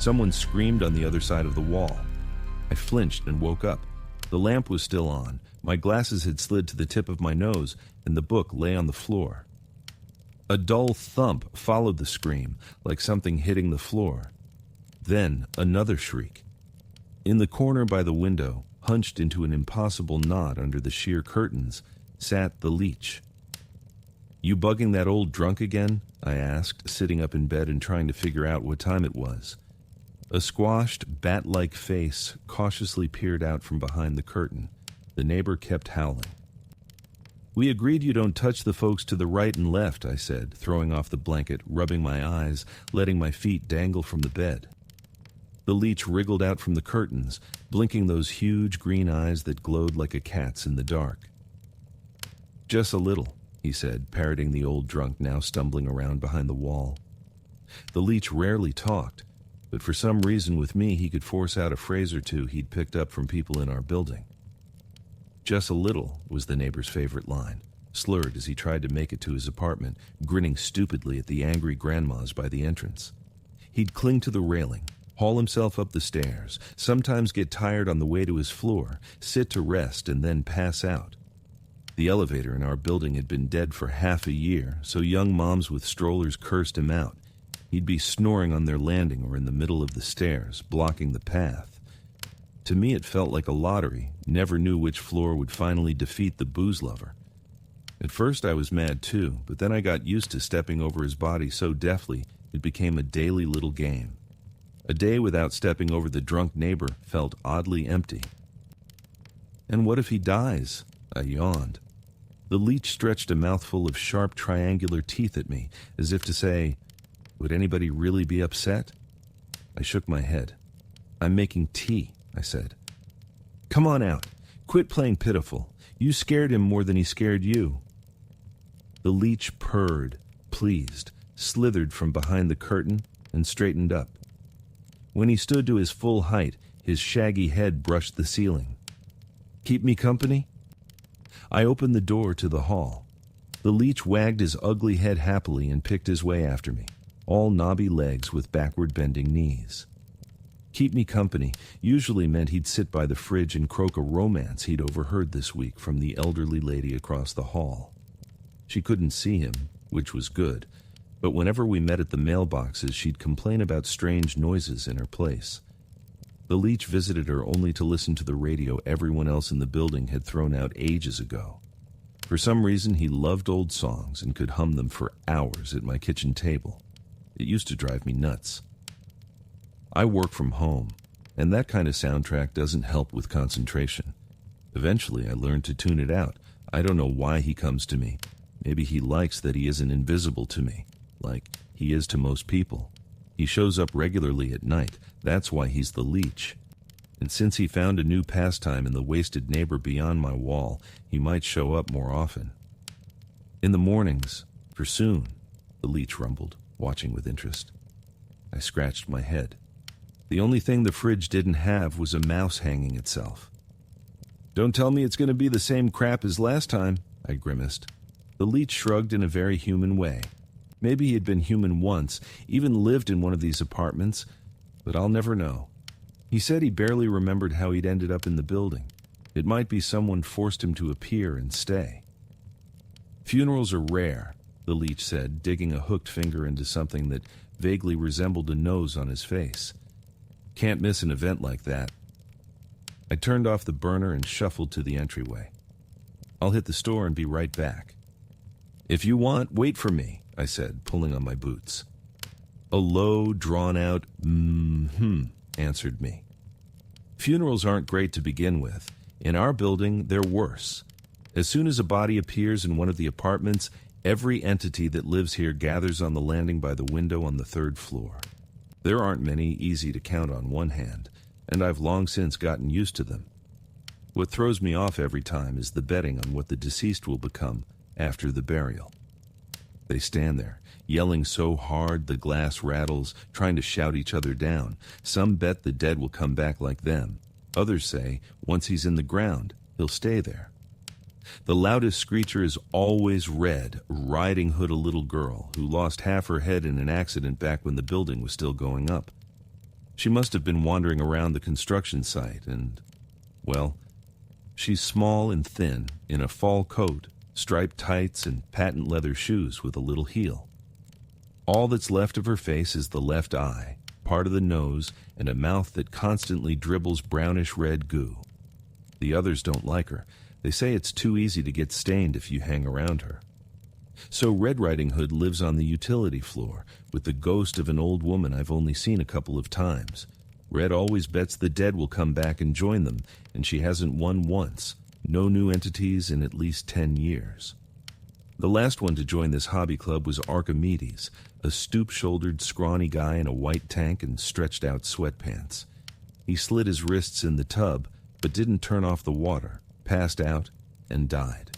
Someone screamed on the other side of the wall. I flinched and woke up. The lamp was still on, my glasses had slid to the tip of my nose, and the book lay on the floor. A dull thump followed the scream, like something hitting the floor. Then another shriek. In the corner by the window, hunched into an impossible knot under the sheer curtains, sat the leech. "You bugging that old drunk again?" I asked, sitting up in bed and trying to figure out what time it was. A squashed, bat-like face cautiously peered out from behind the curtain. The neighbor kept howling. "We agreed you don't touch the folks to the right and left," I said, throwing off the blanket, rubbing my eyes, letting my feet dangle from the bed. The leech wriggled out from the curtains, blinking those huge green eyes that glowed like a cat's in the dark. "Just a little," he said, parroting the old drunk now stumbling around behind the wall. The leech rarely talked, but for some reason with me he could force out a phrase or two he'd picked up from people in our building. "Just a little" was the neighbor's favorite line, slurred as he tried to make it to his apartment, grinning stupidly at the angry grandmas by the entrance. He'd cling to the railing, haul himself up the stairs, sometimes get tired on the way to his floor, sit to rest, and then pass out. The elevator in our building had been dead for half a year, so young moms with strollers cursed him out. He'd be snoring on their landing or in the middle of the stairs, blocking the path. To me it felt like a lottery, never knew which floor would finally defeat the booze lover. At first I was mad too, but then I got used to stepping over his body so deftly it became a daily little game. A day without stepping over the drunk neighbor felt oddly empty. "And what if he dies?" I yawned. The leech stretched a mouthful of sharp triangular teeth at me, as if to say, "Would anybody really be upset?" I shook my head. "I'm making tea," I said. "Come on out. Quit playing pitiful. You scared him more than he scared you." The leech purred, pleased, slithered from behind the curtain, and straightened up. When he stood to his full height, his shaggy head brushed the ceiling. "Keep me company?" I opened the door to the hall. The leech wagged his ugly head happily and picked his way after me, all knobby legs with backward-bending knees. Keep me company usually meant he'd sit by the fridge and croak a romance he'd overheard this week from the elderly lady across the hall. She couldn't see him, which was good, but whenever we met at the mailboxes, she'd complain about strange noises in her place. The leech visited her only to listen to the radio everyone else in the building had thrown out ages ago. For some reason, he loved old songs and could hum them for hours at my kitchen table. It used to drive me nuts. I work from home, and that kind of soundtrack doesn't help with concentration. Eventually, I learned to tune it out. I don't know why he comes to me. Maybe he likes that he isn't invisible to me, like he is to most people. He shows up regularly at night. That's why he's the leech. And since he found a new pastime in the wasted neighbor beyond my wall, he might show up more often. "In the mornings, for soon," the leech rumbled, watching with interest. I scratched my head. The only thing the fridge didn't have was a mouse hanging itself. "Don't tell me it's going to be the same crap as last time," I grimaced. The leech shrugged in a very human way. Maybe he had been human once, even lived in one of these apartments, but I'll never know. He said he barely remembered how he'd ended up in the building. It might be someone forced him to appear and stay. "Funerals are rare," the leech said, digging a hooked finger into something that vaguely resembled a nose on his face. "Can't miss an event like that." I turned off the burner and shuffled to the entryway. "I'll hit the store and be right back." "If you want, wait for me," I said, pulling on my boots. A low, drawn-out answered me. Funerals aren't great to begin with. In our building, they're worse. As soon as a body appears in one of the apartments, every entity that lives here gathers on the landing by the window on the third floor. There aren't many easy to count on one hand, and I've long since gotten used to them. What throws me off every time is the betting on what the deceased will become after the burial. They stand there, yelling so hard the glass rattles, trying to shout each other down. Some bet the dead will come back like them. Others say, once he's in the ground, he'll stay there. The loudest screecher is always Red, Riding Hood, a little girl who lost half her head in an accident back when the building was still going up. She must have been wandering around the construction site and, well, she's small and thin, in a fall coat, striped tights, and patent leather shoes with a little heel. All that's left of her face is the left eye, part of the nose, and a mouth that constantly dribbles brownish-red goo. The others don't like her. They say it's too easy to get stained if you hang around her. So Red Riding Hood lives on the utility floor, with the ghost of an old woman I've only seen a couple of times. Red always bets the dead will come back and join them, and she hasn't won once. No new entities in at least 10 years. The last one to join this hobby club was Archimedes, a stoop-shouldered, scrawny guy in a white tank and stretched-out sweatpants. He slit his wrists in the tub, but didn't turn off the water, passed out, and died.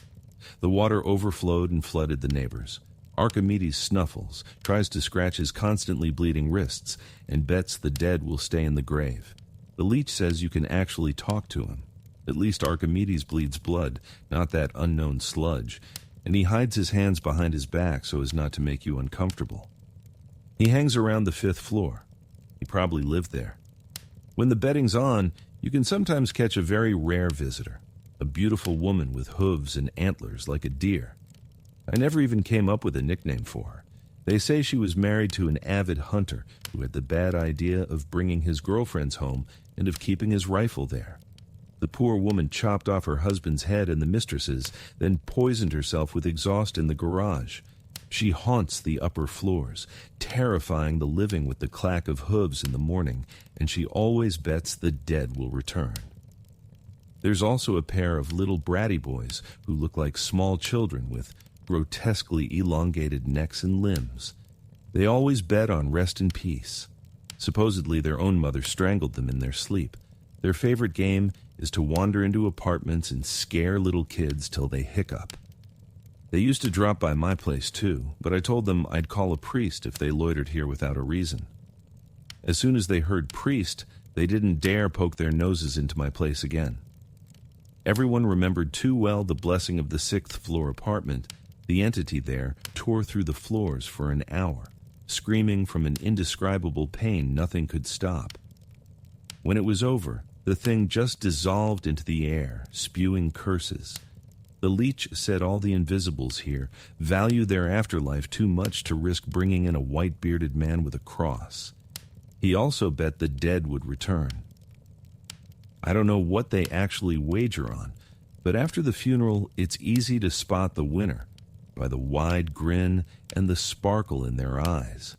The water overflowed and flooded the neighbors. Archimedes snuffles, tries to scratch his constantly bleeding wrists, and bets the dead will stay in the grave. The leech says you can actually talk to him. At least Archimedes bleeds blood, not that unknown sludge, and he hides his hands behind his back so as not to make you uncomfortable. He hangs around the 5th floor. He probably lived there. When the betting's on, you can sometimes catch a very rare visitor, a beautiful woman with hooves and antlers like a deer. I never even came up with a nickname for her. They say she was married to an avid hunter who had the bad idea of bringing his girlfriends home and of keeping his rifle there. The poor woman chopped off her husband's head and the mistress's, then poisoned herself with exhaust in the garage. She haunts the upper floors, terrifying the living with the clack of hooves in the morning, and she always bets the dead will return. There's also a pair of little bratty boys who look like small children with grotesquely elongated necks and limbs. They always bet on rest in peace. Supposedly their own mother strangled them in their sleep. Their favorite game is to wander into apartments and scare little kids till they hiccup. They used to drop by my place too, but I told them I'd call a priest if they loitered here without a reason. As soon as they heard priest, they didn't dare poke their noses into my place again. Everyone remembered too well the blessing of the 6th floor apartment. The entity there tore through the floors for an hour, screaming from an indescribable pain nothing could stop. When it was over, the thing just dissolved into the air, spewing curses. The leech said all the invisibles here value their afterlife too much to risk bringing in a white-bearded man with a cross. He also bet the dead would return. I don't know what they actually wager on, but after the funeral, it's easy to spot the winner by the wide grin and the sparkle in their eyes.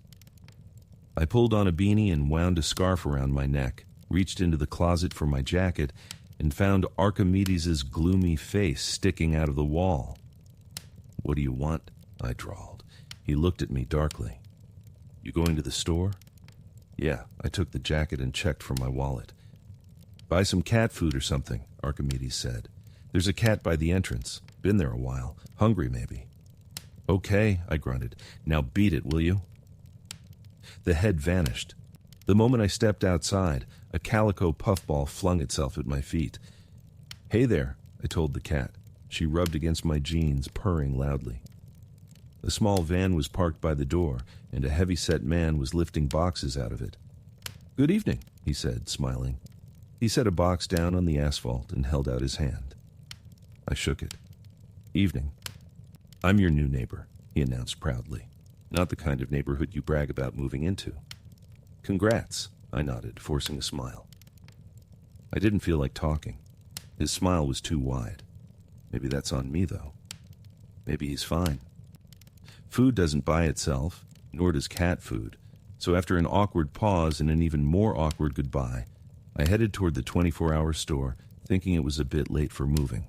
I pulled on a beanie and wound a scarf around my neck, reached into the closet for my jacket, and found Archimedes' gloomy face sticking out of the wall. "What do you want?" I drawled. He looked at me darkly. "You going to the store?" "Yeah," I took the jacket and checked for my wallet. "Buy some cat food or something," Archimedes said. "There's a cat by the entrance. Been there a while. Hungry, maybe." "Okay," I grunted. "Now beat it, will you?" The head vanished. The moment I stepped outside, a calico puffball flung itself at my feet. "Hey there," I told the cat. She rubbed against my jeans, purring loudly. A small van was parked by the door, and a heavy-set man was lifting boxes out of it. "Good evening," he said, smiling. He set a box down on the asphalt and held out his hand. I shook it. "Evening. I'm your new neighbor," he announced proudly. "Not the kind of neighborhood you brag about moving into." "Congrats," I nodded, forcing a smile. I didn't feel like talking. His smile was too wide. Maybe that's on me, though. Maybe he's fine. Food doesn't buy itself, nor does cat food, so after an awkward pause and an even more awkward goodbye, I headed toward the 24-hour store, thinking it was a bit late for moving.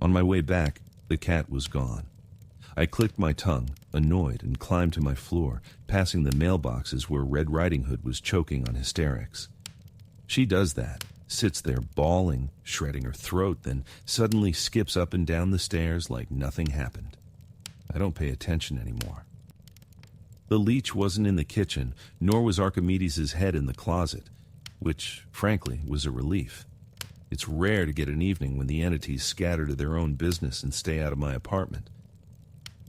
On my way back, the cat was gone. I clicked my tongue, annoyed, and climbed to my floor, passing the mailboxes where Red Riding Hood was choking on hysterics. She does that, sits there bawling, shredding her throat, then suddenly skips up and down the stairs like nothing happened. I don't pay attention anymore. The leech wasn't in the kitchen, nor was Archimedes' head in the closet, which, frankly, was a relief. It's rare to get an evening when the entities scatter to their own business and stay out of my apartment.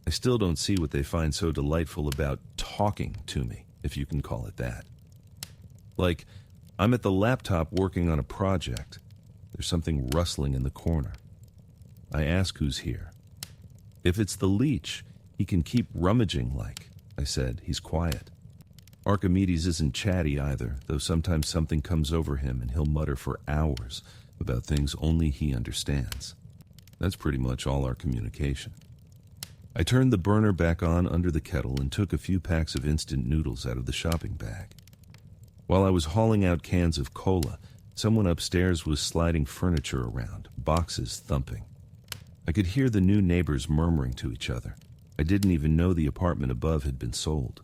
I still don't see what they find so delightful about talking to me, if you can call it that. Like, I'm at the laptop working on a project. There's something rustling in the corner. I ask who's here. If it's the leech, he can keep rummaging like, I said. He's quiet. Archimedes isn't chatty either, though sometimes something comes over him and he'll mutter for hours about things only he understands. That's pretty much all our communication. I turned the burner back on under the kettle and took a few packs of instant noodles out of the shopping bag. While I was hauling out cans of cola, someone upstairs was sliding furniture around, boxes thumping. I could hear the new neighbors murmuring to each other. I didn't even know the apartment above had been sold.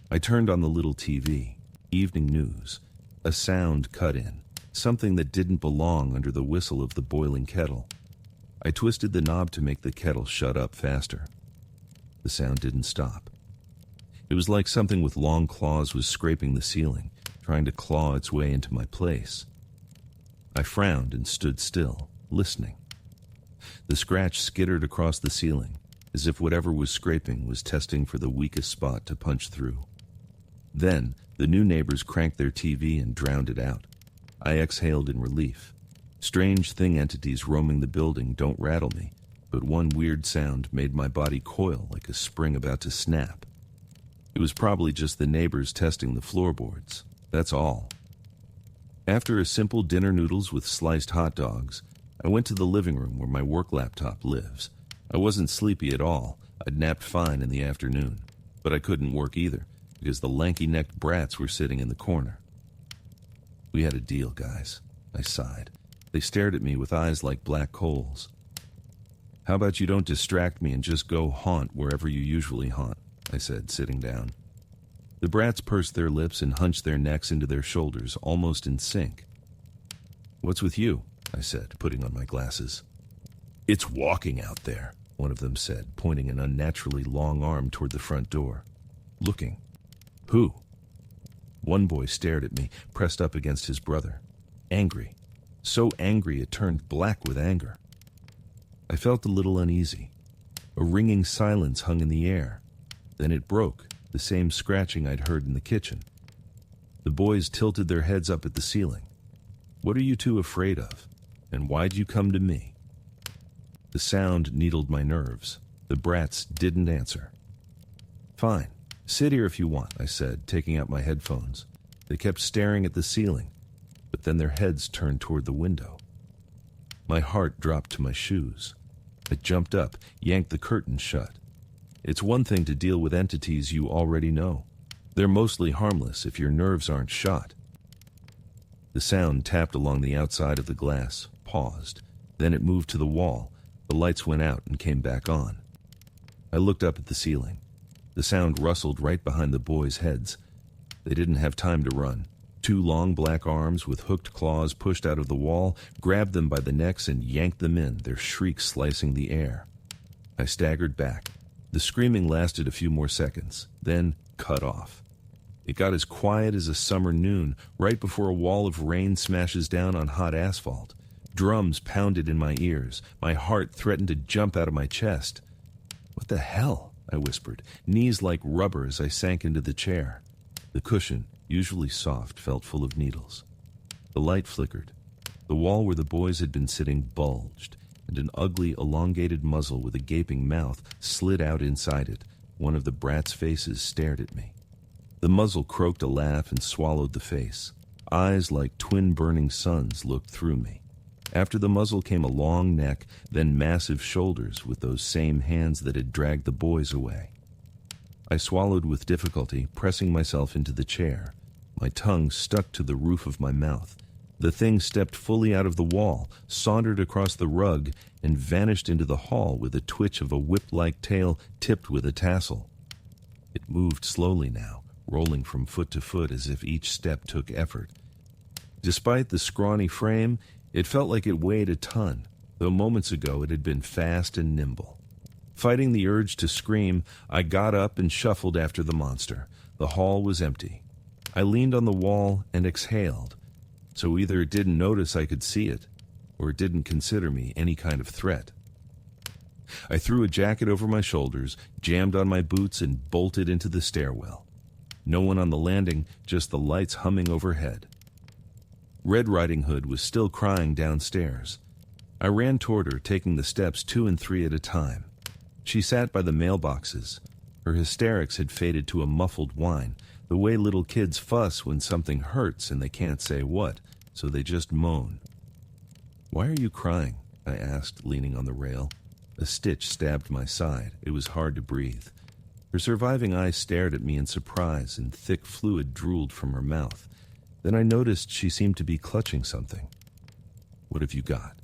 I turned on the little TV, evening news. A sound cut in, something that didn't belong under the whistle of the boiling kettle. I twisted the knob to make the kettle shut up faster. The sound didn't stop. It was like something with long claws was scraping the ceiling, trying to claw its way into my place. I frowned and stood still, listening. The scratch skittered across the ceiling, as if whatever was scraping was testing for the weakest spot to punch through. Then, the new neighbors cranked their TV and drowned it out. I exhaled in relief. Strange thing entities roaming the building don't rattle me, but one weird sound made my body coil like a spring about to snap. It was probably just the neighbors testing the floorboards. That's all. After a simple dinner noodles with sliced hot dogs, I went to the living room where my work laptop lives. I wasn't sleepy at all. I'd napped fine in the afternoon, but I couldn't work either because the lanky-necked brats were sitting in the corner. We had a deal, guys. I sighed. They stared at me with eyes like black coals. How about you don't distract me and just go haunt wherever you usually haunt, I said, sitting down. The brats pursed their lips and hunched their necks into their shoulders, almost in sync. What's with you? I said, putting on my glasses. It's walking out there, one of them said, pointing an unnaturally long arm toward the front door. Looking. Who? One boy stared at me, pressed up against his brother. Angry. So angry it turned black with anger. I felt a little uneasy. A ringing silence hung in the air. Then it broke, the same scratching I'd heard in the kitchen. The boys tilted their heads up at the ceiling. What are you two afraid of? And why'd you come to me? The sound needled my nerves. The brats didn't answer. Fine. Sit here if you want, I said, taking out my headphones. They kept staring at the ceiling, but then their heads turned toward the window. My heart dropped to my shoes. I jumped up, yanked the curtains shut. It's one thing to deal with entities you already know. They're mostly harmless if your nerves aren't shot. The sound tapped along the outside of the glass, paused. Then it moved to the wall. The lights went out and came back on. I looked up at the ceiling. The sound rustled right behind the boys' heads. They didn't have time to run. Two long black arms with hooked claws pushed out of the wall, grabbed them by the necks and yanked them in, their shrieks slicing the air. I staggered back. The screaming lasted a few more seconds, then cut off. It got as quiet as a summer noon, right before a wall of rain smashes down on hot asphalt. Drums pounded in my ears. My heart threatened to jump out of my chest. What the hell? I whispered, knees like rubber as I sank into the chair. The cushion, usually soft, felt full of needles. The light flickered. The wall where the boys had been sitting bulged, and an ugly, elongated muzzle with a gaping mouth slid out inside it. One of the brats' faces stared at me. The muzzle croaked a laugh and swallowed the face. Eyes like twin burning suns looked through me. After the muzzle came a long neck, then massive shoulders with those same hands that had dragged the boys away. I swallowed with difficulty, pressing myself into the chair. My tongue stuck to the roof of my mouth. The thing stepped fully out of the wall, sauntered across the rug, and vanished into the hall with a twitch of a whip-like tail tipped with a tassel. It moved slowly now, rolling from foot to foot as if each step took effort. Despite the scrawny frame, it felt like it weighed a ton, though moments ago it had been fast and nimble. Fighting the urge to scream, I got up and shuffled after the monster. The hall was empty. I leaned on the wall and exhaled, so either it didn't notice I could see it, or it didn't consider me any kind of threat. I threw a jacket over my shoulders, jammed on my boots, and bolted into the stairwell. No one on the landing, just the lights humming overhead. Red Riding Hood was still crying downstairs. I ran toward her, taking the steps 2 and 3 at a time. She sat by the mailboxes. Her hysterics had faded to a muffled whine, the way little kids fuss when something hurts and they can't say what, so they just moan. "Why are you crying?" I asked, leaning on the rail. A stitch stabbed my side. It was hard to breathe. Her surviving eyes stared at me in surprise, and thick fluid drooled from her mouth. Then I noticed she seemed to be clutching something. "What have you got?"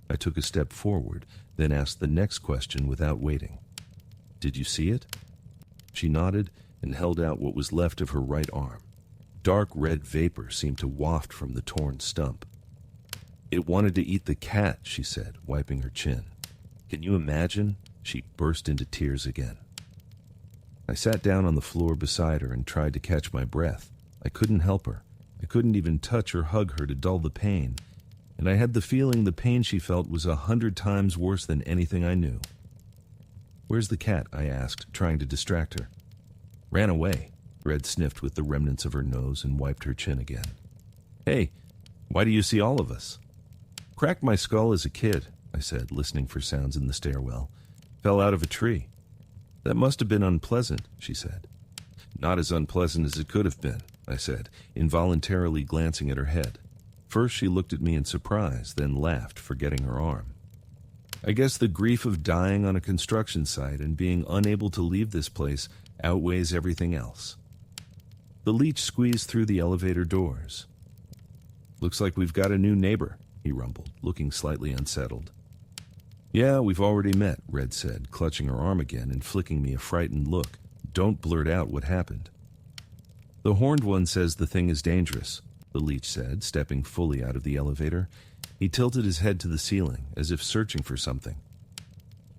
I took a step forward, then asked the next question without waiting. "Did you see it?" She nodded and held out what was left of her right arm. Dark red vapor seemed to waft from the torn stump. "It wanted to eat the cat," she said, wiping her chin. "Can you imagine?" She burst into tears again. I sat down on the floor beside her and tried to catch my breath. I couldn't help her. I couldn't even touch or hug her to dull the pain, and I had the feeling the pain she felt was 100 times worse than anything I knew. "Where's the cat?" I asked, trying to distract her. "Ran away." Red sniffed with the remnants of her nose and wiped her chin again. "Hey, why do you see all of us?" "Cracked my skull as a kid," I said, listening for sounds in the stairwell. "Fell out of a tree." "That must have been unpleasant," she said. "Not as unpleasant as it could have been," I said, involuntarily glancing at her head. First she looked at me in surprise, then laughed, forgetting her arm. "I guess the grief of dying on a construction site and being unable to leave this place outweighs everything else." The leech squeezed through the elevator doors. "Looks like we've got a new neighbor," he rumbled, looking slightly unsettled. "Yeah, we've already met," Red said, clutching her arm again and flicking me a frightened look. "Don't blurt out what happened." "The horned one says the thing is dangerous," the leech said, stepping fully out of the elevator. He tilted his head to the ceiling, as if searching for something.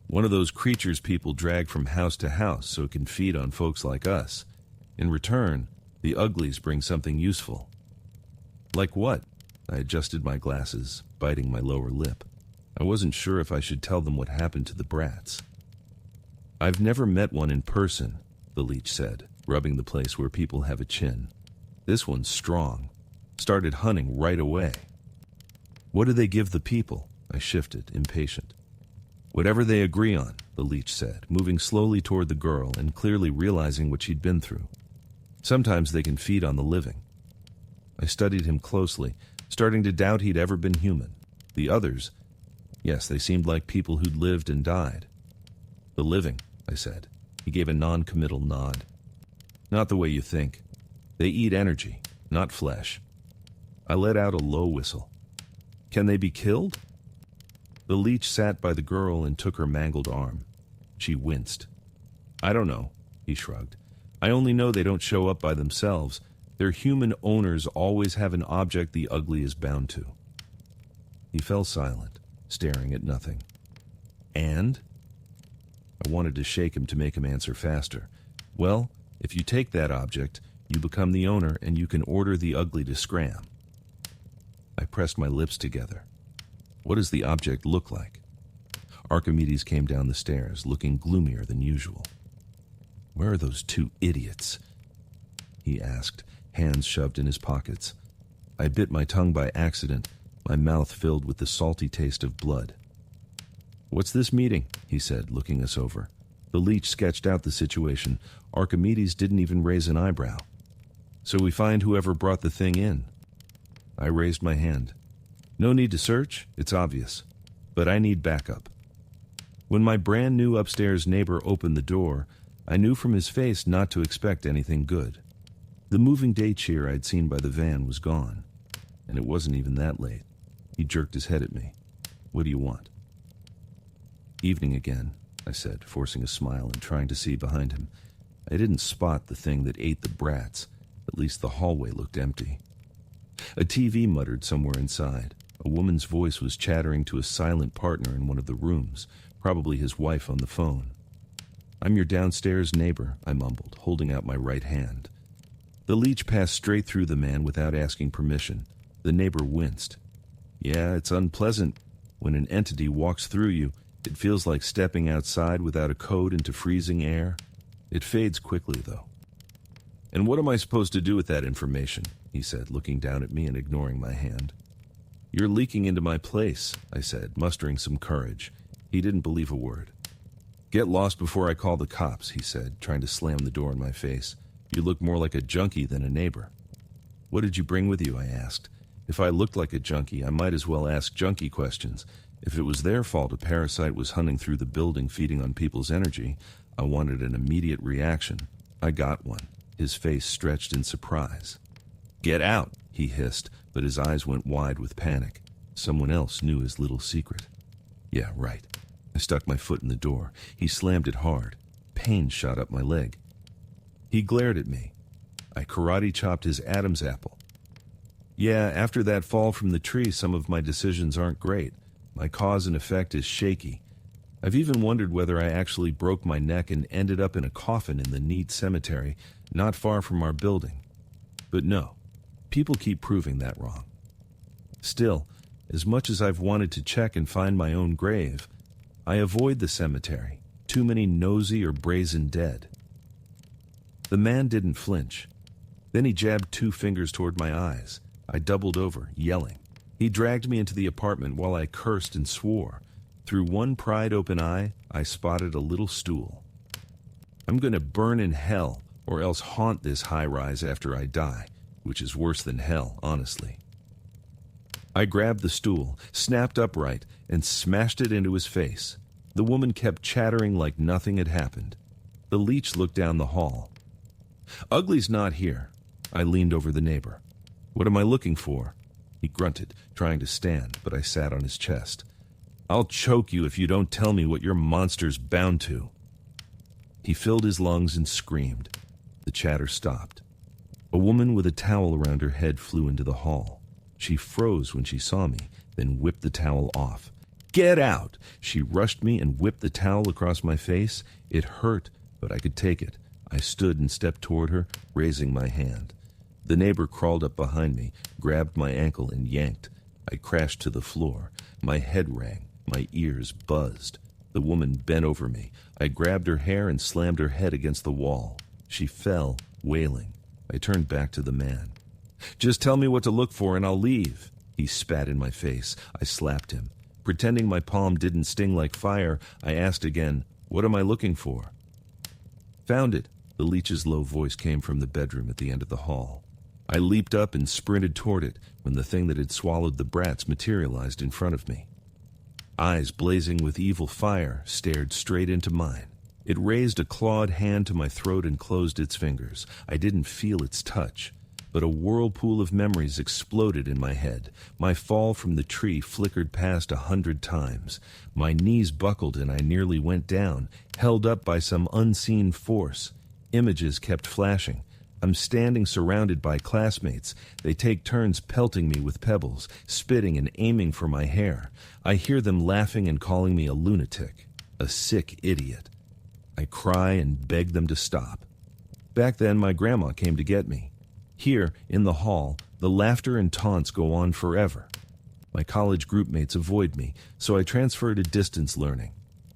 "One of those creatures people drag from house to house so it can feed on folks like us. In return, the uglies bring something useful." "Like what?" I adjusted my glasses, biting my lower lip. I wasn't sure if I should tell them what happened to the brats. "I've never met one in person," the leech said, rubbing the place where people have a chin. "This one's strong. Started hunting right away." "What do they give the people?" I shifted, impatient. "Whatever they agree on," the leech said, moving slowly toward the girl and clearly realizing what she'd been through. "Sometimes they can feed on the living." I studied him closely, starting to doubt he'd ever been human. The others, yes, they seemed like people who'd lived and died. "The living," I said. He gave a non-committal nod. "Not the way you think. They eat energy, not flesh." I let out a low whistle. "Can they be killed?" The leech sat by the girl and took her mangled arm. She winced. "I don't know," he shrugged. "I only know they don't show up by themselves. Their human owners always have an object the ugly is bound to." He fell silent, staring at nothing. "And?" I wanted to shake him to make him answer faster. "Well, if you take that object, you become the owner and you can order the ugly to scram." I pressed my lips together. "What does the object look like?" Archimedes came down the stairs, looking gloomier than usual. "Where are those 2 idiots?" he asked, hands shoved in his pockets. I bit my tongue by accident, my mouth filled with the salty taste of blood. "What's this meeting?" he said, looking us over. The leech sketched out the situation. Archimedes didn't even raise an eyebrow. "So we find whoever brought the thing in." I raised my hand. "No need to search, it's obvious. But I need backup." When my brand new upstairs neighbor opened the door, I knew from his face not to expect anything good. The moving day cheer I'd seen by the van was gone, and it wasn't even that late. He jerked his head at me. "What do you want?" "Evening again," I said, forcing a smile and trying to see behind him. I didn't spot the thing that ate the brats. At least the hallway looked empty. A TV muttered somewhere inside. A woman's voice was chattering to a silent partner in one of the rooms, probably his wife on the phone. "I'm your downstairs neighbor," I mumbled, holding out my right hand. The leech passed straight through the man without asking permission. The neighbor winced. "Yeah, it's unpleasant. When an entity walks through you, it feels like stepping outside without a coat into freezing air. It fades quickly, though." And what am I supposed to do with that information? He said, looking down at me and ignoring my hand. You're leaking into my place, I said, mustering some courage. He didn't believe a word. Get lost before I call the cops, he said, trying to slam the door in my face. You look more like a junkie than a neighbor. What did you bring with you? I asked. If I looked like a junkie, I might as well ask junkie questions. If it was their fault a parasite was hunting through the building feeding on people's energy, I wanted an immediate reaction. I got one. His face stretched in surprise. Get out, he hissed, but his eyes went wide with panic. Someone else knew his little secret. Yeah, right. I stuck my foot in the door. He slammed it hard. Pain shot up my leg. He glared at me. I karate chopped his Adam's apple. Yeah, after that fall from the tree, some of my decisions aren't great. My cause and effect is shaky. I've even wondered whether I actually broke my neck and ended up in a coffin in the neat cemetery not far from our building. But no, people keep proving that wrong. Still, as much as I've wanted to check and find my own grave, I avoid the cemetery. Too many nosy or brazen dead. The man didn't flinch. Then he jabbed 2 fingers toward my eyes. I doubled over, yelling. He dragged me into the apartment while I cursed and swore. Through one pried-open eye, I spotted a little stool. I'm going to burn in hell, or else haunt this high-rise after I die, which is worse than hell, honestly. I grabbed the stool, snapped upright, and smashed it into his face. The woman kept chattering like nothing had happened. The leech looked down the hall. Ugly's not here. I leaned over the neighbor. What am I looking for? He grunted, trying to stand, but I sat on his chest. I'll choke you if you don't tell me what your monster's bound to. He filled his lungs and screamed. The chatter stopped. A woman with a towel around her head flew into the hall. She froze when she saw me, then whipped the towel off. Get out! She rushed me and whipped the towel across my face. It hurt, but I could take it. I stood and stepped toward her, raising my hand. The neighbor crawled up behind me, grabbed my ankle, and yanked. I crashed to the floor. My head rang. My ears buzzed. The woman bent over me. I grabbed her hair and slammed her head against the wall. She fell, wailing. I turned back to the man. Just tell me what to look for and I'll leave. He spat in my face. I slapped him. Pretending my palm didn't sting like fire, I asked again, what am I looking for? Found it. The leech's low voice came from the bedroom at the end of the hall. I leaped up and sprinted toward it when the thing that had swallowed the brats materialized in front of me. Eyes blazing with evil fire stared straight into mine. It raised a clawed hand to my throat and closed its fingers. I didn't feel its touch, but a whirlpool of memories exploded in my head. My fall from the tree flickered past 100 times. My knees buckled and I nearly went down, held up by some unseen force. Images kept flashing. I'm standing surrounded by classmates. They take turns pelting me with pebbles, spitting and aiming for my hair. I hear them laughing and calling me a lunatic, a sick idiot. I cry and beg them to stop. Back then, my grandma came to get me. Here, in the hall, the laughter and taunts go on forever. My college groupmates avoid me, so I transfer to distance learning.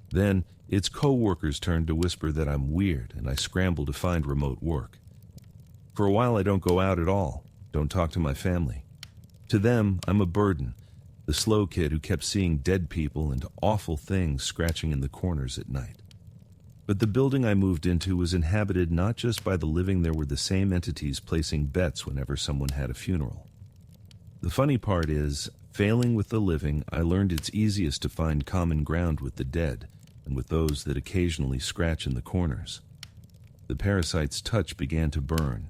Then, it's co-workers' turn to whisper that I'm weird, and I scramble to find remote work. For a while, I don't go out at all, don't talk to my family. To them, I'm a burden, the slow kid who kept seeing dead people and awful things scratching in the corners at night. But the building I moved into was inhabited not just by the living, there were the same entities placing bets whenever someone had a funeral. The funny part is, failing with the living, I learned it's easiest to find common ground with the dead and with those that occasionally scratch in the corners. The parasite's touch began to burn.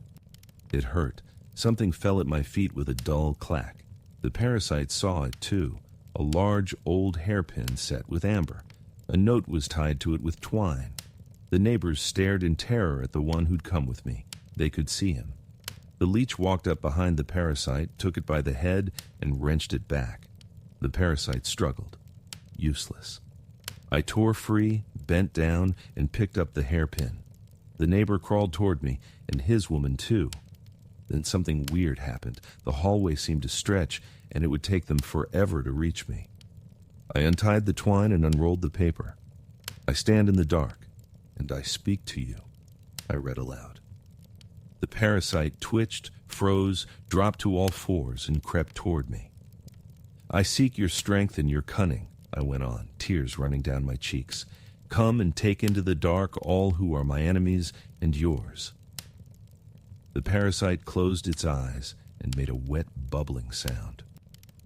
It hurt. Something fell at my feet with a dull clack. The parasite saw it too, a large old hairpin set with amber. A note was tied to it with twine. The neighbors stared in terror at the one who'd come with me. They could see him. The leech walked up behind the parasite, took it by the head, and wrenched it back. The parasite struggled. Useless. I tore free, bent down, and picked up the hairpin. The neighbor crawled toward me, and his woman too. Then something weird happened. The hallway seemed to stretch, and it would take them forever to reach me. I untied the twine and unrolled the paper. I stand in the dark, and I speak to you, I read aloud. The parasite twitched, froze, dropped to all fours, and crept toward me. I seek your strength and your cunning, I went on, tears running down my cheeks. Come and take into the dark all who are my enemies and yours. The parasite closed its eyes and made a wet, bubbling sound.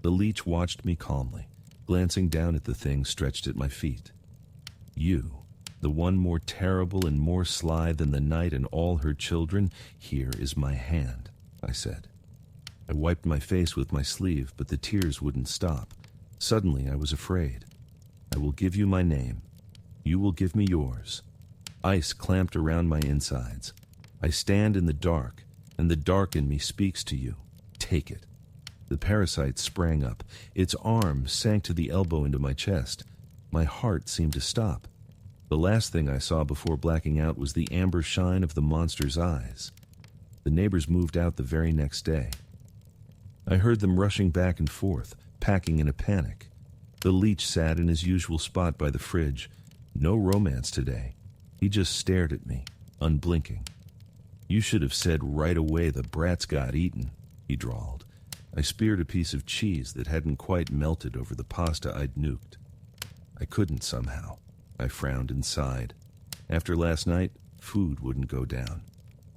The leech watched me calmly, glancing down at the thing stretched at my feet. You, the one more terrible and more sly than the night and all her children, here is my hand, I said. I wiped my face with my sleeve, but the tears wouldn't stop. Suddenly I was afraid. I will give you my name. You will give me yours. Ice clamped around my insides. I stand in the dark, and the dark in me speaks to you. Take it. The parasite sprang up. Its arm sank to the elbow into my chest. My heart seemed to stop. The last thing I saw before blacking out was the amber shine of the monster's eyes. The neighbors moved out the very next day. I heard them rushing back and forth, packing in a panic. The leech sat in his usual spot by the fridge. No romance today. He just stared at me, unblinking. You should have said right away the brats got eaten, he drawled. I speared a piece of cheese that hadn't quite melted over the pasta I'd nuked. I couldn't somehow. I frowned and sighed. After last night, food wouldn't go down.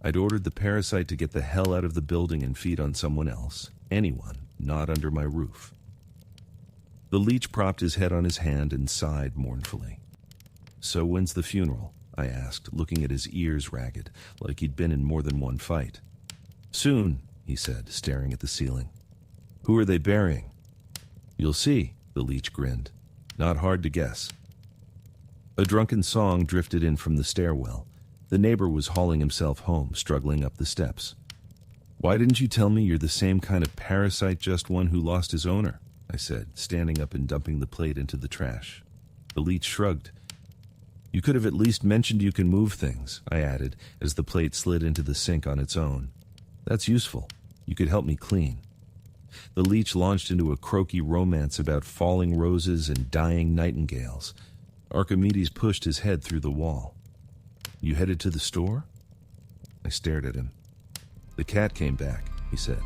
I'd ordered the parasite to get the hell out of the building and feed on someone else. Anyone, not under my roof. The leech propped his head on his hand and sighed mournfully. So when's the funeral? I asked, looking at his ears ragged, like he'd been in more than one fight. Soon, he said, staring at the ceiling. Who are they burying? You'll see, the leech grinned. Not hard to guess. A drunken song drifted in from the stairwell. The neighbor was hauling himself home, struggling up the steps. Why didn't you tell me you're the same kind of parasite, just one who lost his owner? I said, standing up and dumping the plate into the trash. The leech shrugged. You could have at least mentioned you can move things, I added, as the plate slid into the sink on its own. That's useful. You could help me clean. The leech launched into a croaky romance about falling roses and dying nightingales. Archimedes pushed his head through the wall. You headed to the store? I stared at him. The cat came back, he said.